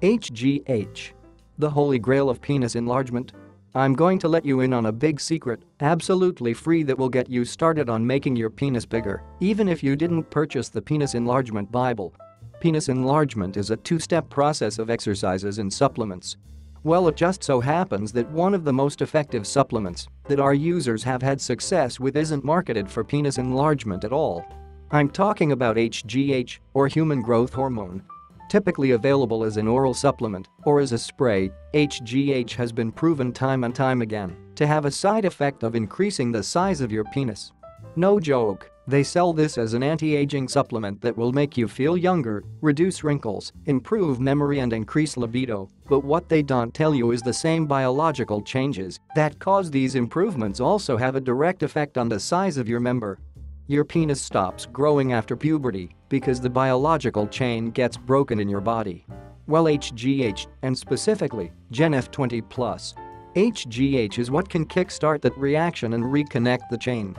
HGH. The holy grail of penis enlargement? I'm going to let you in on a big secret, absolutely free, that will get you started on making your penis bigger, even if you didn't purchase the Penis Enlargement Bible. Penis enlargement is a two-step process of exercises and supplements. Well, it just so happens that one of the most effective supplements that our users have had success with isn't marketed for penis enlargement at all. I'm talking about HGH, or human growth hormone. Typically available as an oral supplement or as a spray, HGH has been proven time and time again to have a side effect of increasing the size of your penis. No joke, they sell this as an anti-aging supplement that will make you feel younger, reduce wrinkles, improve memory and increase libido, but what they don't tell you is the same biological changes that cause these improvements also have a direct effect on the size of your member. Your penis stops growing after puberty because the biological chain gets broken in your body. Well, HGH, and specifically GenF20+, HGH is what can kickstart that reaction and reconnect the chain.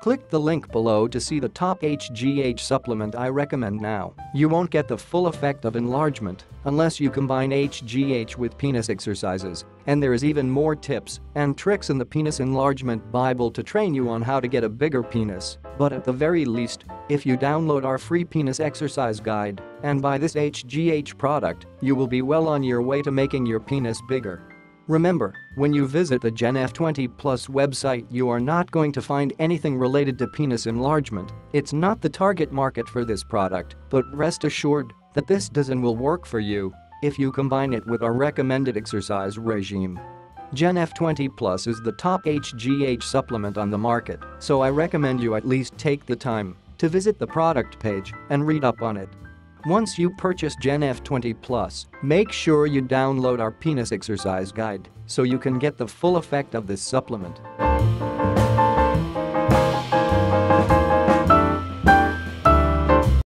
Click the link below to see the top HGH supplement I recommend now. You won't get the full effect of enlargement unless you combine HGH with penis exercises, and there is even more tips and tricks in the Penis Enlargement Bible to train you on how to get a bigger penis. But at the very least, if you download our free penis exercise guide and buy this HGH product, you will be well on your way to making your penis bigger. Remember, when you visit the GenF20+ website, you are not going to find anything related to penis enlargement. It's not the target market for this product, but rest assured that this does and will work for you if you combine it with our recommended exercise regime. GenF20+ is the top HGH supplement on the market, so I recommend you at least take the time to visit the product page and read up on it. Once you purchase GenF20+, make sure you download our penis exercise guide so you can get the full effect of this supplement.